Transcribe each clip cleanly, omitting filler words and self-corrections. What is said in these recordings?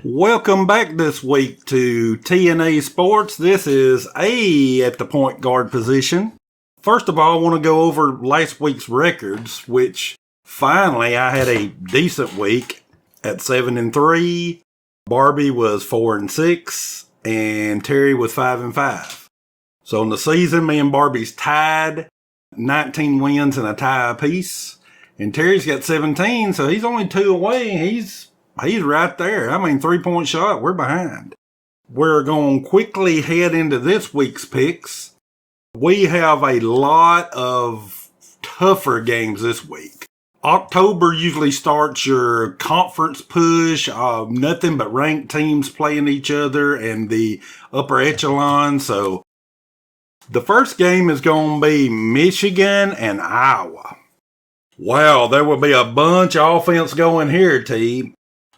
Welcome back this week to TNA Sports. This is A at the point guard position. First of all, I want to go over last week's records, which finally I had a decent week at 7-3. Barbie was 4-6, and Terry was 5-5. So in the season, me and Barbie's tied, 19 wins and a tie apiece. And Terry's got 17, so he's only 2 away. He's right there. 3-point shot. We're behind. We're going to quickly head into this week's picks. We have a lot of tougher games this week. October usually starts your conference push. Nothing but ranked teams playing each other and the upper echelon. So the first game is going to be Michigan and Iowa. Wow, there will be a bunch of offense going here, T.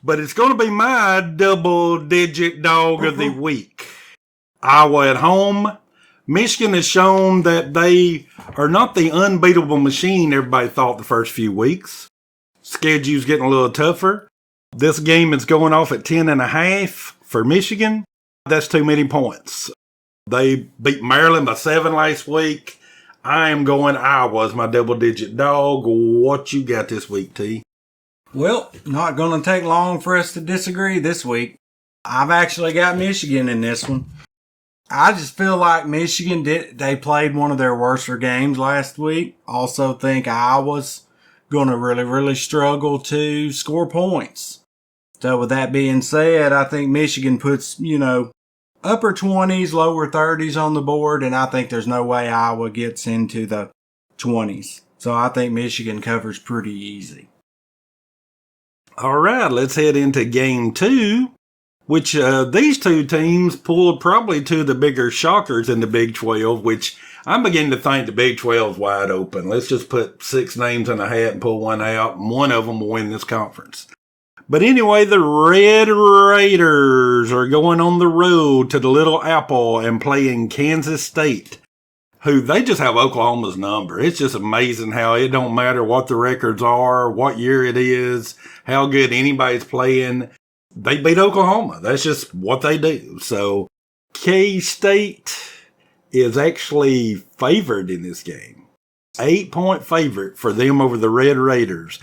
But it's going to be my double-digit dog of the week. Iowa at home. Michigan has shown that they are not the unbeatable machine everybody thought the first few weeks. Schedule's getting a little tougher. This game is going off at 10.5 for Michigan. That's too many points. They beat Maryland by 7 last week. I am going Iowa as my double-digit dog. What you got this week, T? Well, not going to take long for us to disagree this week. I've actually got Michigan in this one. I just feel like Michigan they played one of their worser games last week. Also think Iowa's going to really struggle to score points. So with that being said, I think Michigan puts, upper 20s, lower 30s on the board, and I think there's no way Iowa gets into the 20s. So I think Michigan covers pretty easy. All right, let's head into game 2, which these two teams pulled probably two of the bigger shockers in the Big 12, which I'm beginning to think the Big 12 is wide open. Let's just put 6 names in a hat and pull one out, and one of them will win this conference. But anyway, the Red Raiders are going on the road to the Little Apple and playing Kansas State, who they just have Oklahoma's number. It's just amazing how it don't matter what the records are, what year it is, how good anybody's playing. They beat Oklahoma. That's just what they do. So K-State is actually favored in this game. 8-point favorite for them over the Red Raiders.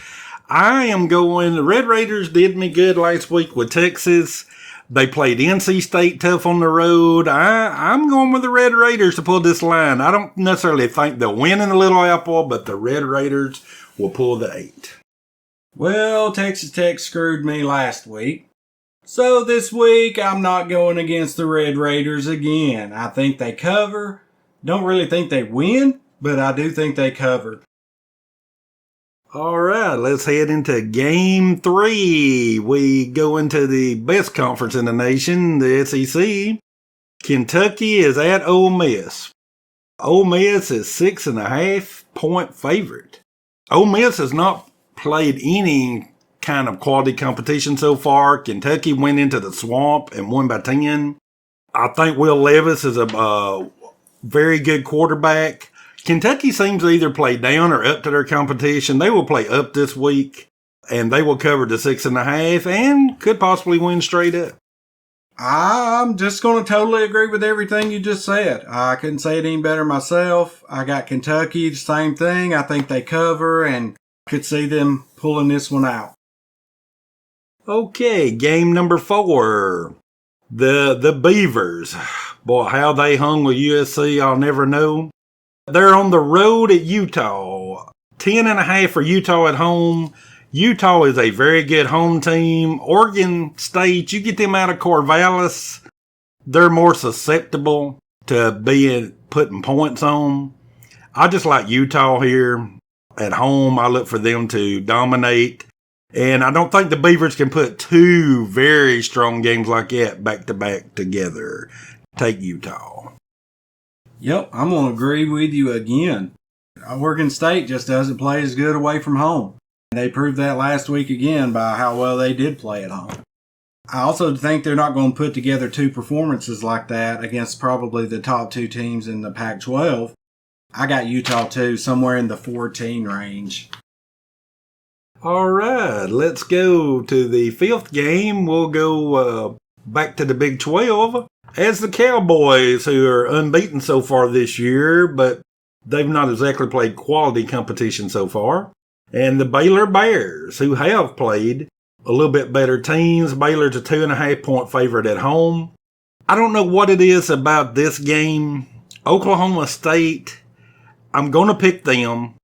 The Red Raiders did me good last week with Texas. They played NC State tough on the road. I'm going with the Red Raiders to pull this line. I don't necessarily think they'll win in the Little Apple, but the Red Raiders will pull the 8. Well, Texas Tech screwed me last week. So this week, I'm not going against the Red Raiders again. I think they cover. Don't really think they win, but I do think they cover. All right, let's head into game 3. We go into the best conference in the nation, the SEC. Kentucky is at Ole Miss. Ole Miss is 6.5-point favorite. Ole Miss has not played any kind of quality competition so far. Kentucky went into the swamp and won by 10. I think Will Levis is a very good quarterback. Kentucky seems to either play down or up to their competition. They will play up this week, and they will cover the 6.5 and could possibly win straight up. I'm just going to totally agree with everything you just said. I couldn't say it any better myself. I got Kentucky, the same thing. I think they cover and could see them pulling this one out. Okay, game number 4. The Beavers. Boy, how they hung with USC, I'll never know. They're on the road at Utah. 10.5 for Utah at home. Utah is a very good home team. Oregon State, you get them out of Corvallis, they're more susceptible to being putting points on. I just like Utah here at home. I look for them to dominate. And I don't think the Beavers can put 2 very strong games like that back-to-back together. Take Utah. Yep, I'm going to agree with you again. Oregon State just doesn't play as good away from home. They proved that last week again by how well they did play at home. I also think they're not going to put together 2 performances like that against probably the top 2 teams in the Pac-12. I got Utah too, somewhere in the 14 range. All right, let's go to the fifth game. We'll go back to the Big 12 as the Cowboys, who are unbeaten so far this year, but they've not exactly played quality competition so far. And the Baylor Bears, who have played a little bit better teams. Baylor's a 2.5-point favorite at home. I don't know what it is about this game. Oklahoma State, I'm going to pick them,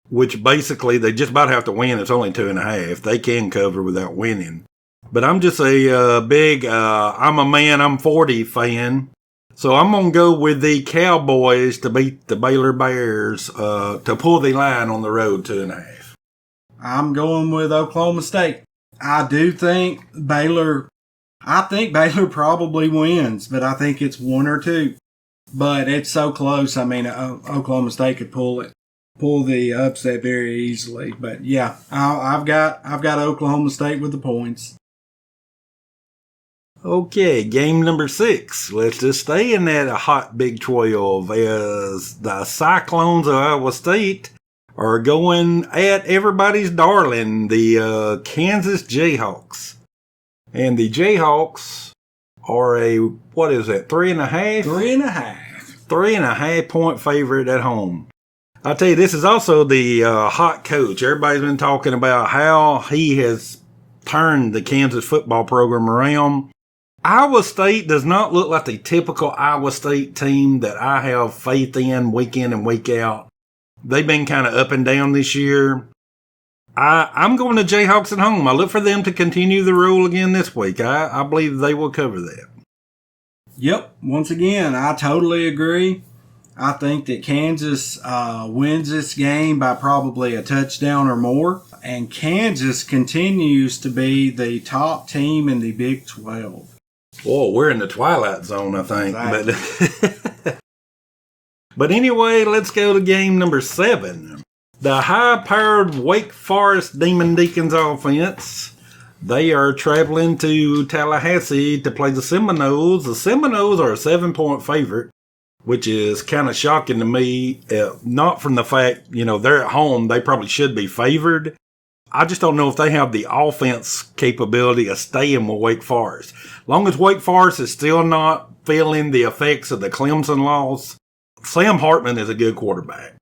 which basically they just about have to win. It's only 2.5. They can cover without winning. But I'm just a big, I'm a man, I'm 40 fan. So I'm going to go with the Cowboys to beat the Baylor Bears to pull the line on the road 2.5. I'm going with Oklahoma State. I think Baylor probably wins, but I think it's 1 or 2. But it's so close. I mean, Oklahoma State could pull the upset very easily. But yeah, I've got Oklahoma State with the points. Okay, game number 6. Let's just stay in that hot Big 12 as the Cyclones of Iowa State are going at everybody's darling, the Kansas Jayhawks. And the Jayhawks are a, 3.5? 3.5. 3.5-point favorite at home. I'll tell you, this is also the hot coach. Everybody's been talking about how he has turned the Kansas football program around. Iowa State does not look like the typical Iowa State team that I have faith in week in and week out. They've been kind of up and down this year. I'm going to Jayhawks at home. I look for them to continue the rule again this week. I believe they will cover that. Yep. Once again, I totally agree. I think that Kansas wins this game by probably a touchdown or more. And Kansas continues to be the top team in the Big 12. Whoa, we're in the twilight zone, I think. Exactly. But anyway, let's go to game number 7. The high-powered Wake Forest Demon Deacons offense. They are traveling to Tallahassee to play the Seminoles. The Seminoles are a 7-point favorite, which is kind of shocking to me. Not from the fact, they're at home. They probably should be favored. I just don't know if they have the offense capability of staying with Wake Forest. Long as Wake Forest is still not feeling the effects of the Clemson loss, Sam Hartman is a good quarterback.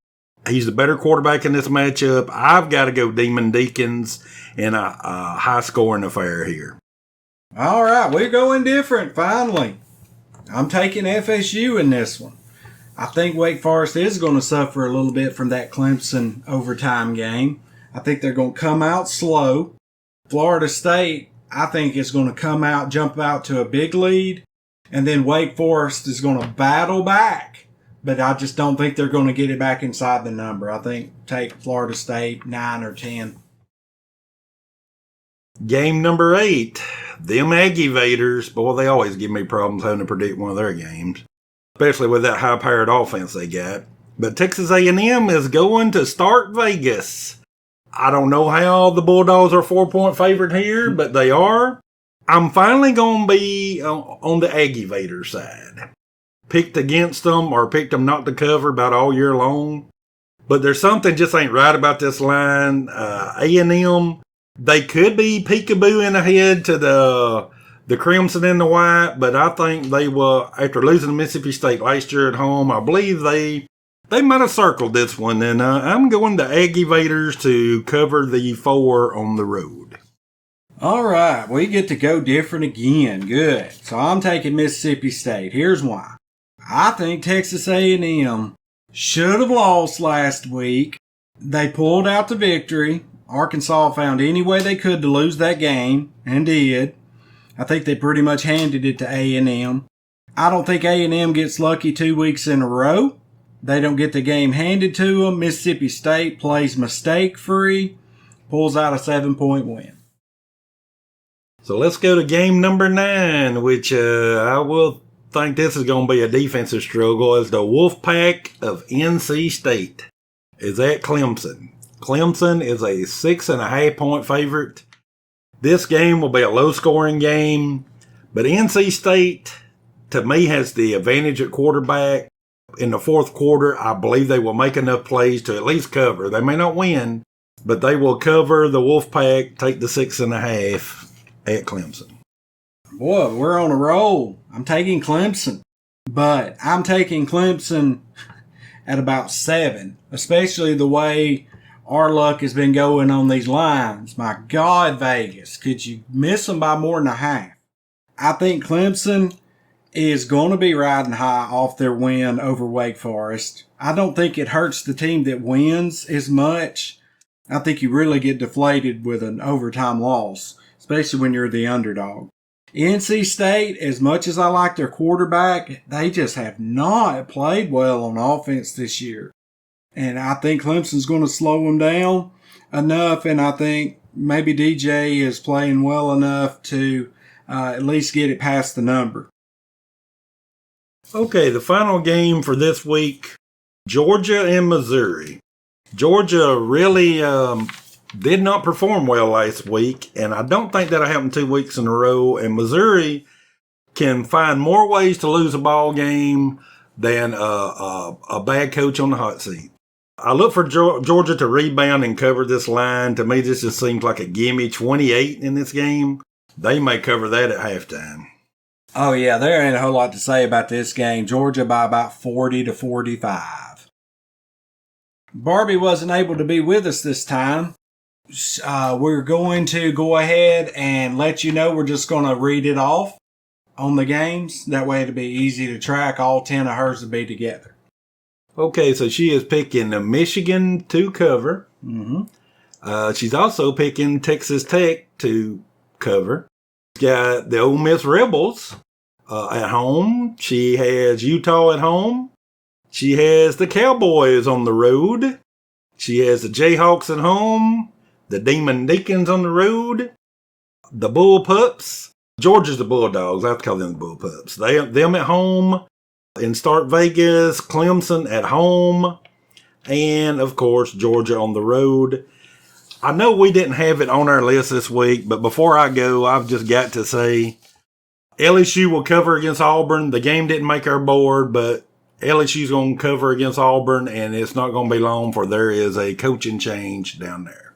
He's the better quarterback in this matchup. I've got to go Demon Deacons in a high-scoring affair here. All right, we're going different, finally. I'm taking FSU in this one. I think Wake Forest is going to suffer a little bit from that Clemson overtime game. I think they're going to come out slow. Florida State, I think, is going to jump out to a big lead. And then Wake Forest is going to battle back. But I just don't think they're going to get it back inside the number. I think take Florida State 9 or 10. Game number 8. Them Aggivators. Boy, they always give me problems having to predict one of their games. Especially with that high-powered offense they got. But Texas A&M is going to start Vegas. I don't know how the Bulldogs are 4-point favorite here, but they are. I'm finally going to be on the Aggivator side. Picked against them or picked them not to cover about all year long. But there's something just ain't right about this line. A&M, they could be peekabooing ahead to the Crimson and the White, but I think they will, after losing to Mississippi State last year at home, I believe they might have circled this one. And I'm going to Aggivators to cover the 4 on the road. All right, we get to go different again. Good. So I'm taking Mississippi State. Here's why. I think Texas A&M should have lost last week. They pulled out the victory. Arkansas found any way they could to lose that game, and did. I think they pretty much handed it to A&M. I don't think A&M gets lucky 2 weeks in a row. They don't get the game handed to them. Mississippi State plays mistake-free, pulls out a 7-point win. So let's go to game number 9, which I will think this is going to be a defensive struggle, as the Wolfpack of NC State is at Clemson. Clemson is a 6.5-point favorite. This game will be a low-scoring game, but NC State, to me, has the advantage at quarterback. In the fourth quarter, I believe they will make enough plays to at least cover. They may not win, but they will cover the Wolfpack, take the 6.5 at Clemson. Boy, we're on a roll. I'm taking Clemson, but I'm taking Clemson at about 7, especially the way our luck has been going on these lines. My God, Vegas, could you miss them by more than a half? I think Clemson is going to be riding high off their win over Wake Forest. I don't think it hurts the team that wins as much. I think you really get deflated with an overtime loss, especially when you're the underdog. NC State, as much as I like their quarterback, they just have not played well on offense this year. And I think Clemson's going to slow them down enough, and I think maybe DJ is playing well enough to at least get it past the number. Okay, the final game for this week, Georgia and Missouri. Georgia really did not perform well last week, and I don't think that'll happen 2 weeks in a row. And Missouri can find more ways to lose a ball game than a bad coach on the hot seat. I look for Georgia to rebound and cover this line. To me, this just seems like a gimme. 28 in this game. They may cover that at halftime. Oh, yeah, there ain't a whole lot to say about this game. Georgia by about 40-45. Barbie wasn't able to be with us this time. We're going to go ahead and let you know we're just going to read it off on the games. That way it'll be easy to track. All 10 of hers to be together. Okay, so she is picking Michigan to cover. Mm-hmm. She's also picking Texas Tech to cover. She's got the Ole Miss Rebels at home. She has Utah at home. She has the Cowboys on the road. She has the Jayhawks at home. The Demon Deacons on the road. The Bull Pups. Georgia's the Bulldogs. I have to call them the Bull Pups. Them at home. In Start Vegas. Clemson at home. And, of course, Georgia on the road. I know we didn't have it on our list this week, but before I go, I've just got to say LSU will cover against Auburn. The game didn't make our board, but LSU's going to cover against Auburn, and it's not going to be long for there is a coaching change down there.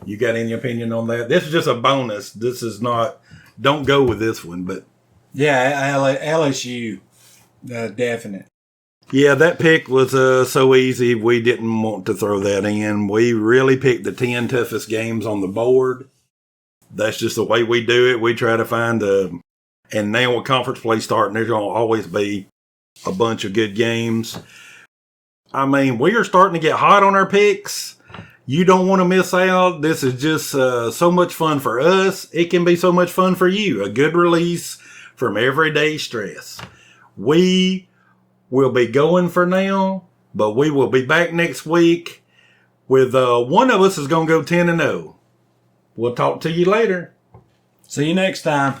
You got any opinion on that? This is just a bonus. This is not, don't go with this one, but. Yeah, LSU, definite. Yeah, that pick was so easy, we didn't want to throw that in. We really picked the 10 toughest games on the board. That's just the way we do it. We try to find and now with conference play starting, there's going to always be a bunch of good games. I mean, we are starting to get hot on our picks. You don't want to miss out. This is just so much fun for us. It can be so much fun for you. A good release from everyday stress. We will be going for now, but we will be back next week with one of us is going to go 10-0. We'll talk to you later. See you next time.